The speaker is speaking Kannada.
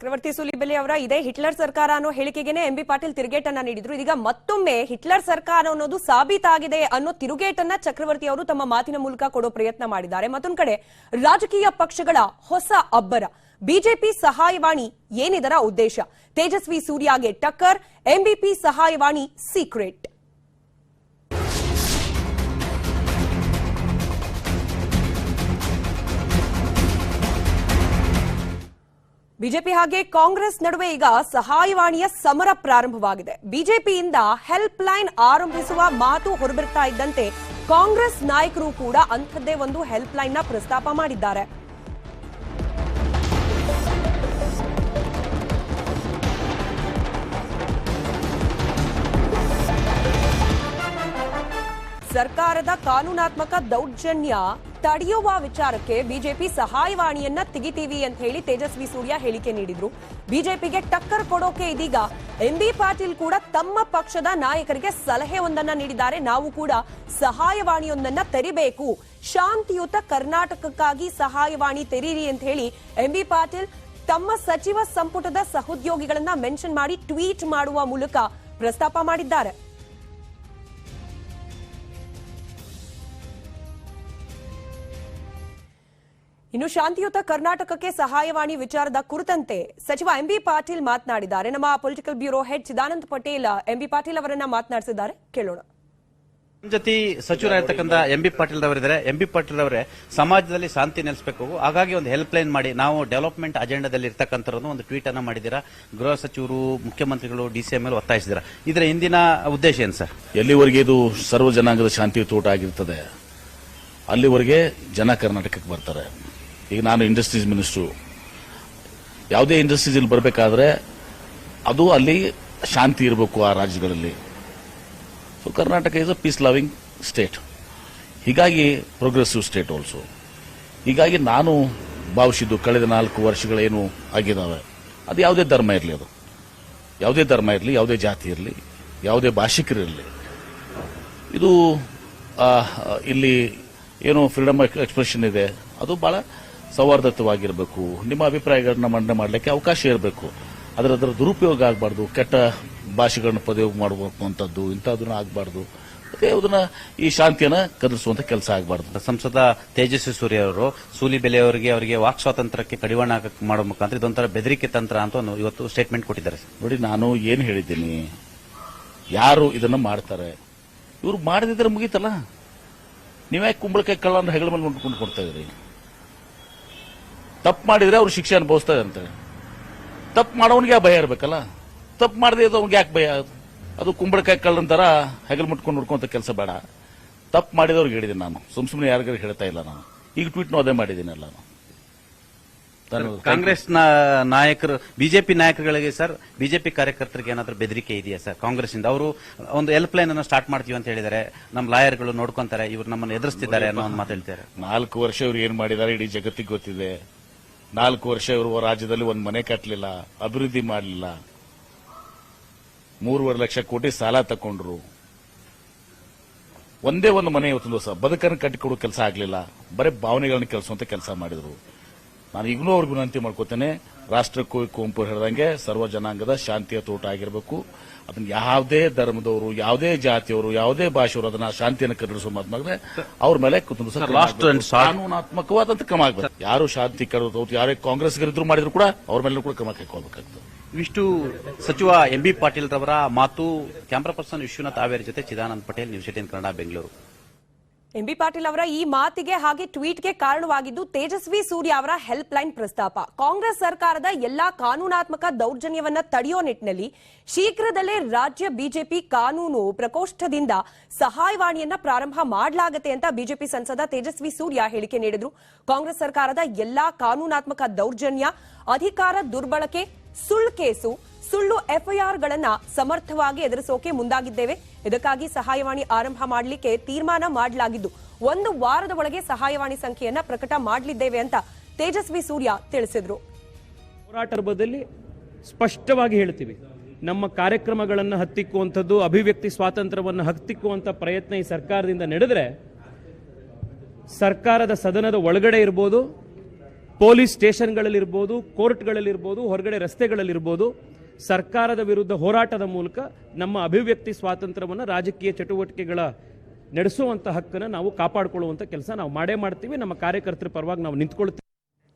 ಚಕ್ರವರ್ತಿ ಸೂಲಿಬೆಲೆ ಅವರ ಇದೇ ಹಿಟ್ಲರ್ ಸರ್ಕಾರ ಅನ್ನೋ ಹೇಳಿಕೆಗೆನೆ ಎಂಬಿ ಪಾಟೀಲ್ ತಿರುಗೇಟನ್ನ ನೀಡಿದ್ರು. ಇದೀಗ ಮತ್ತೊಮ್ಮೆ ಹಿಟ್ಲರ್ ಸರ್ಕಾರ ಅನ್ನೋದು ಸಾಬೀತಾಗಿದೆ ಅನ್ನೋ ತಿರುಗೇಟನ್ನ ಚಕ್ರವರ್ತಿ ಅವರು ತಮ್ಮ ಮಾತಿನ ಮೂಲಕ ಕೊಡೋ ಪ್ರಯತ್ನ ಮಾಡಿದ್ದಾರೆ. ಮತ್ತೊಂದು ಕಡೆ ರಾಜಕೀಯ ಪಕ್ಷಗಳ ಹೊಸ ಅಬ್ಬರ, ಬಿಜೆಪಿ ಸಹಾಯವಾಣಿ ಏನಿದರ ಉದ್ದೇಶ? ತೇಜಸ್ವಿ ಸೂರ್ಯಗೆ ಟಕ್ಕರ್, ಎಂಬಿಪಿ ಸಹಾಯವಾಣಿ ಸೀಕ್ರೆಟ್. ಬಿಜೆಪಿ ಹಾಗೆ ಕಾಂಗ್ರೆಸ್ ನಡುವೆ ಈಗ ಸಹಾಯವಾಣಿಯ ಸಮರ ಪ್ರಾರಂಭವಾಗಿದೆ. ಬಿಜೆಪಿಯಿಂದ ಹೆಲ್ಪ್ ಲೈನ್ ಆರಂಭಿಸುವ ಮಾತು ಹೊರಬಿಡ್ತಾ ಇದ್ದಂತೆ ಕಾಂಗ್ರೆಸ್ ನಾಯಕರು ಕೂಡ ಅಂಥದ್ದೇ ಒಂದು ಹೆಲ್ಪ್ ಲೈನ್ ನ ಪ್ರಸ್ತಾಪ ಮಾಡಿದ್ದಾರೆ. ಸರ್ಕಾರದ ಕಾನೂನಾತ್ಮಕ ದೌರ್ಜನ್ಯ ತಡೆಯುವ ವಿಚಾರಕ್ಕೆ ಬಿಜೆಪಿ ಸಹಾಯವಾಣಿಯನ್ನ ತೆಗಿತೀವಿ ಅಂತ ಹೇಳಿ ತೇಜಸ್ವಿ ಸೂರ್ಯ ಹೇಳಿಕೆ ನೀಡಿದ್ರು. ಬಿಜೆಪಿಗೆ ಟಕ್ಕರ್ ಕೊಡೋಕೆ ಇದೀಗ ಎಂಬಿ ಪಾಟೀಲ್ ಕೂಡ ತಮ್ಮ ಪಕ್ಷದ ನಾಯಕರಿಗೆ ಸಲಹೆಯೊಂದನ್ನ ನೀಡಿದ್ದಾರೆ. ನಾವು ಕೂಡ ಸಹಾಯವಾಣಿಯೊಂದನ್ನ ತೆರಿಬೇಕು, ಶಾಂತಿಯುತ ಕರ್ನಾಟಕಕ್ಕಾಗಿ ಸಹಾಯವಾಣಿ ತೆರೀರಿ ಅಂತ ಹೇಳಿ ಎಂಬಿ ಪಾಟೀಲ್ ತಮ್ಮ ಸಚಿವ ಸಂಪುಟದ ಸಹೋದ್ಯೋಗಿಗಳನ್ನ ಮೆನ್ಷನ್ ಮಾಡಿ ಟ್ವೀಟ್ ಮಾಡುವ ಮೂಲಕ ಪ್ರಸ್ತಾಪ ಮಾಡಿದ್ದಾರೆ. ಇನ್ನು ಶಾಂತಿಯುತ ಕರ್ನಾಟಕಕ್ಕೆ ಸಹಾಯವಾಣಿ ವಿಚಾರದ ಕುರಿತಂತೆ ಸಚಿವ ಎಂಬಿ ಪಾಟೀಲ್ ಮಾತನಾಡಿದ್ದಾರೆ. ನಮ್ಮ political bureau head Chidanand Patel MB Patil ಅವರನ್ನ ಮಾತನಾಡಿಸಿದ್ದಾರೆ, ಕೇಳೋಣ. ಜೊತೆ ಸಚಿವರಾಗಿರ್ತಕ್ಕಂಥ ಎಂಬಿ ಪಾಟೀಲ್ ಅವರಿದ್ದಾರೆ. ಎಂಬಿ ಪಾಟೀಲ್ ಅವರೇ, ಸಮಾಜದಲ್ಲಿ ಶಾಂತಿ ನೆಲೆಸಬೇಕು, ಹಾಗಾಗಿ ಒಂದು ಹೆಲ್ಪ್ ಲೈನ್ ಮಾಡಿ ನಾವು ಡೆವಲಪ್ಮೆಂಟ್ ಅಜೆಂಡಾದಲ್ಲಿ ಇರ್ತಕ್ಕಂಥದ್ದು ಒಂದು ಟ್ವೀಟ್ ಅನ್ನ ಮಾಡಿದ್ದೀರಾ. ಗೃಹ ಸಚಿವರು, ಮುಖ್ಯಮಂತ್ರಿಗಳು, ಡಿಸಿಎಂ ಮೇಲೆ ಒತ್ತಾಯಿಸಿದ್ದೀರಾ. ಇದರ ಹಿಂದಿನ ಉದ್ದೇಶ ಏನು ಸರ್? ಎಲ್ಲಿವರೆಗೆ ಇದು ಸರ್ವ ಜನಾಂಗದ ಶಾಂತಿಯುತ ಊಟ ಆಗಿರ್ತದೆ ಅಲ್ಲಿವರೆಗೆ ಜನ ಕರ್ನಾಟಕಕ್ಕೆ ಬರ್ತಾರೆ. ಈಗ ನಾನು ಇಂಡಸ್ಟ್ರೀಸ್ ಮಿನಿಸ್ಟ್ರು, ಯಾವುದೇ ಇಂಡಸ್ಟ್ರೀಸ್ ಇಲ್ಲಿ ಬರಬೇಕಾದ್ರೆ ಅದು ಅಲ್ಲಿ ಶಾಂತಿ ಇರಬೇಕು ಆ ರಾಜ್ಯಗಳಲ್ಲಿ. So Karnataka is a peace loving state, ಹೀಗಾಗಿ ಪ್ರೋಗ್ರೆಸಿವ್ ಸ್ಟೇಟ್ ಆಲ್ಸೋ. ಹೀಗಾಗಿ ನಾನು ಭಾವಿಸಿದ್ದು ಕಳೆದ 4 ವರ್ಷಗಳೇನು ಆಗಿದ್ದಾವೆ, ಅದು ಯಾವುದೇ ಧರ್ಮ ಇರಲಿ, ಅದು ಯಾವುದೇ ಧರ್ಮ ಇರಲಿ, ಯಾವುದೇ ಜಾತಿ ಇರಲಿ, ಯಾವುದೇ ಭಾಷಿಕರಿರಲಿ, ಇದು ಇಲ್ಲಿ ಏನು ಫ್ರೀಡಮ್ ಎಕ್ಸ್ಪ್ರೆಷನ್ ಇದೆ ಅದು ಬಹಳ ಸೌಹಾರ್ದಯುತವಾಗಿರಬೇಕು. ನಿಮ್ಮ ಅಭಿಪ್ರಾಯಗಳನ್ನ ಮಂಡನೆ ಮಾಡಲಿಕ್ಕೆ ಅವಕಾಶ ಇರಬೇಕು. ಅದರ ದುರುಪಯೋಗ ಆಗಬಾರ್ದು, ಕೆಟ್ಟ ಭಾಷೆಗಳನ್ನ ಪದಯೋಗ ಮಾಡುವಂತದ್ದು ಇಂಥದನ್ನ ಆಗಬಾರ್ದು. ಅದನ್ನ ಈ ಶಾಂತಿಯನ್ನ ಕದಲಿಸುವಂತ ಕೆಲಸ ಆಗಬಾರ್ದು. ಸಂಸದ ತೇಜಸ್ವಿ ಸೂರ್ಯ ಅವರು ಸೂಲಿಬೆಲೆ ಅವರಿಗೆ ವಾಕ್ ಸ್ವಾತಂತ್ರ್ಯಕ್ಕೆ ಕಡಿವಾಣ ಮಾಡೋ ಮುಖಾಂತರ ಇದೊಂಥರ ಬೆದರಿಕೆ ತಂತ್ರ ಅಂತ ಇವತ್ತು ಸ್ಟೇಟ್ಮೆಂಟ್ ಕೊಟ್ಟಿದ್ದಾರೆ. ನೋಡಿ, ನಾನು ಏನು ಹೇಳಿದ್ದೀನಿ, ಯಾರು ಇದನ್ನ ಮಾಡ್ತಾರೆ, ಇವ್ರು ಮಾಡದಿದ್ರೆ ಮುಗೀತಲ್ಲ. ನೀವೇ ಕುಂಬಳಕಾಯಿ ಕಳ್ಳ ಹೆಗಲ ಮೇಲೆ ನೋಡ್ಕೊಂಡು ಕೊಡ್ತಾ ಇದ್ರಿ. ತಪ್ಪು ಮಾಡಿದ್ರೆ ಅವ್ರು ಶಿಕ್ಷೆ ಅನುಭವಿಸ್ತಾ ಅಂತ. ತಪ್ಪು ಮಾಡೋನಿಗೆ ಆ ಭಯ ಇರಬೇಕಲ್ಲ. ತಪ್ಪು ಮಾಡದೆ ಅವ್ನಿಗೆ ಯಾಕೆ ಭಯ? ಅದು ಕುಂಬಳಕಾಯಿ ಕಳ್ಳನ ತರ ಹೆಗಲ್ ಮುಟ್ಕೊಂಡು ನೋಡ್ಕೊಂತ ಕೆಲಸ ಬೇಡ. ತಪ್ಪು ಮಾಡಿದವ್ರಿಗೆ ಹೇಳಿದ್ದೀನಿ ನಾನು, ಸುಮ್ಮನೆ ಯಾರಿಗಾರು ಹೇಳ್ತಾ ಇಲ್ಲ. ನಾನು ಈಗ ಟ್ವೀಟ್ನು ಅದೇ ಮಾಡಿದ್ದೀನಲ್ಲ. ಕಾಂಗ್ರೆಸ್ ನಾಯಕರು, ಬಿಜೆಪಿ ನಾಯಕರುಗಳಿಗೆ ಸರ್, ಬಿಜೆಪಿ ಕಾರ್ಯಕರ್ತರಿಗೆ ಏನಾದ್ರೂ ಬೆದರಿಕೆ ಇದೆಯಾ ಸರ್ ಕಾಂಗ್ರೆಸ್ ಇಂದ? ಅವರು ಒಂದು ಹೆಲ್ಪ್ ಲೈನ್ ಅನ್ನು ಸ್ಟಾರ್ಟ್ ಮಾಡ್ತೀವಿ ಅಂತ ಹೇಳಿದ್ದಾರೆ. ನಮ್ಮ ಲಾಯರ್ಗಳು ನೋಡ್ಕೊಂತಾರೆ, ಇವ್ರು ನಮ್ಮನ್ನು ಎದುರಿಸ್ತಿದ್ದಾರೆ ಅನ್ನೋ ಒಂದು ಮಾತು ಹೇಳ್ತಾರೆ. 4 ವರ್ಷ ಇವ್ರು ಏನ್ ಮಾಡಿದ್ದಾರೆ ಇಡೀ ಜಗತ್ತಿಗೆ ಗೊತ್ತಿದೆ. 4 ವರ್ಷ ಇವರು ರಾಜ್ಯದಲ್ಲಿ ಒಂದು ಮನೆ ಕಟ್ಟಲಿಲ್ಲ, ಅಭಿವೃದ್ಧಿ ಮಾಡಲಿಲ್ಲ, 3.5 ಲಕ್ಷ ಕೋಟಿ ಸಾಲ ತಕೊಂಡ್ರು. ಒಂದೇ ಒಂದು ಮನೆ ಇವತ್ತು ದಿವಸ ಬದುಕನ್ನು ಕಟ್ಟಿಕೊಡೋ ಕೆಲಸ ಆಗಲಿಲ್ಲ, ಬರೀ ಭಾವನೆಗಳನ್ನ ಕೆಲಸುವಂತ ಕೆಲಸ ಮಾಡಿದ್ರು. ನಾನು ಈಗಲೂ ಅವ್ರಿಗೆ ವಿನಂತಿ ಮಾಡ್ಕೋತೇನೆ, ರಾಷ್ಟ್ರಕ್ಕೂ ಕುವೆಂಪು ಹೇಳಿದಂಗೆ ಸರ್ವ ಜನಾಂಗದ ಶಾಂತಿಯ ತೋಟ ಆಗಿರಬೇಕು. ಅದನ್ನ ಯಾವುದೇ ಧರ್ಮದವರು, ಯಾವುದೇ ಜಾತಿಯವರು, ಯಾವುದೇ ಭಾಷೆಯವರು ಅದನ್ನ ಶಾಂತಿಯನ್ನು ಕದಲಿಸುವ ಮಾತನಾಡಿದ್ರೆ ಅವ್ರ ಮೇಲೆ ಕಾನೂನಾತ್ಮಕವಾದಂತ ಕ್ರಮ ಆಗಬೇಕು. ಯಾರು ಶಾಂತಿ ಕರೆದು ಯಾರೇ ಕಾಂಗ್ರೆಸ್ಗರಿದ್ರು ಮಾಡಿದ್ರು ಕೂಡ ಅವ್ರ ಮೇಲೆ ಕೂಡ ಕ್ರಮ ಕೈಗೊಳ್ಳಬೇಕಾಗ್ತದೆ. ಇವಿಷ್ಟು ಸಚಿವ ಎಂಬಿ ಪಾಟೀಲ್ ರವರ ಮಾತು. ಕ್ಯಾಮರಾ ಪರ್ಸನ್ ವಿಶ್ವನಾಥ್ ಆವೇರ್ ಜೊತೆ ಚಿದಾನಂದ್ ಪಟೇಲ್, ನ್ಯೂಸ್ 18 ಕನ್ನಡ, ಬೆಂಗಳೂರು. ಎಂಬಿ ಪಾಟೀಲ್ ಅವರ ಈ ಮಾತಿಗೆ ಹಾಗೆ ಟ್ವೀಟ್ಗೆ ಕಾರಣವಾಗಿದ್ದು ತೇಜಸ್ವಿ ಸೂರ್ಯ ಅವರ ಹೆಲ್ಪ್ ಲೈನ್ ಪ್ರಸ್ತಾಪ. ಕಾಂಗ್ರೆಸ್ ಸರ್ಕಾರದ ಎಲ್ಲಾ ಕಾನೂನಾತ್ಮಕ ದೌರ್ಜನ್ಯವನ್ನ ತಡೆಯೋ ನಿಟ್ಟಿನಲ್ಲಿ ಶೀಘ್ರದಲ್ಲೇ ರಾಜ್ಯ ಬಿಜೆಪಿ ಕಾನೂನು ಪ್ರಕೋಷ್ಠದಿಂದ ಸಹಾಯವಾಣಿಯನ್ನ ಪ್ರಾರಂಭ ಮಾಡಲಾಗುತ್ತೆ ಅಂತ ಬಿಜೆಪಿ ಸಂಸದ ತೇಜಸ್ವಿ ಸೂರ್ಯ ಹೇಳಿಕೆ ನೀಡಿದ್ರು. ಕಾಂಗ್ರೆಸ್ ಸರ್ಕಾರದ ಎಲ್ಲಾ ಕಾನೂನಾತ್ಮಕ ದೌರ್ಜನ್ಯ, ಅಧಿಕಾರ ದುರ್ಬಳಕೆ, ಸುಳ್ಳು ಕೇಸು, ಸುಳ್ಳು ಎಫ್ಐಆರ್ಗಳನ್ನ ಸಮರ್ಥವಾಗಿ ಎದುರಿಸೋಕೆ ಮುಂದಾಗಿದ್ದೇವೆ. ಇದಕ್ಕಾಗಿ ಸಹಾಯವಾಣಿ ಆರಂಭ ಮಾಡಲಿಕ್ಕೆ ತೀರ್ಮಾನ ಮಾಡಲಾಗಿದ್ದು 1 ವಾರದ ಒಳಗೆ ಸಹಾಯವಾಣಿ ಸಂಖ್ಯೆಯನ್ನ ಪ್ರಕಟ ಮಾಡಲಿದ್ದೇವೆ ಅಂತ ತೇಜಸ್ವಿ ಸೂರ್ಯ ತಿಳಿಸಿದ್ರು. ಹೋರಾಟದಲ್ಲಿ ಸ್ಪಷ್ಟವಾಗಿ ಹೇಳ್ತೀವಿ, ನಮ್ಮ ಕಾರ್ಯಕ್ರಮಗಳನ್ನು ಹತ್ತಿಕ್ಕುವಂಥದ್ದು, ಅಭಿವ್ಯಕ್ತಿ ಸ್ವಾತಂತ್ರ್ಯವನ್ನು ಹತ್ತಿಕ್ಕುವಂಥ ಪ್ರಯತ್ನ ಈ ಸರ್ಕಾರದಿಂದ ನಡೆದರೆ ಸರ್ಕಾರದ ಸದನದ ಒಳಗಡೆ ಇರಬಹುದು ಪೊಲೀಸ್ ಸ್ಟೇಷನ್ಗಳಲ್ಲಿರ್ಬೋದು, ಕೋರ್ಟ್ಗಳಲ್ಲಿರ್ಬೋದು, ಹೊರಗಡೆ ರಸ್ತೆಗಳಲ್ಲಿರ್ಬೋದು, ಸರ್ಕಾರದ ವಿರುದ್ಧ ಹೋರಾಟದ ಮೂಲಕ ನಮ್ಮ ಅಭಿವ್ಯಕ್ತಿ ಸ್ವಾತಂತ್ರ್ಯವನ್ನು, ರಾಜಕೀಯ ಚಟುವಟಿಕೆಗಳ ನಡೆಸುವಂತ ಹಕ್ಕನ್ನು ನಾವು ಕಾಪಾಡಿಕೊಳ್ಳುವಂತ ಕೆಲಸ ನಾವು ಮಾಡೇ ಮಾಡ್ತೀವಿ. ನಮ್ಮ ಕಾರ್ಯಕರ್ತರ ಪರವಾಗಿ ನಾವು ನಿಂತ್ಕೊಳ್ತೀವಿ.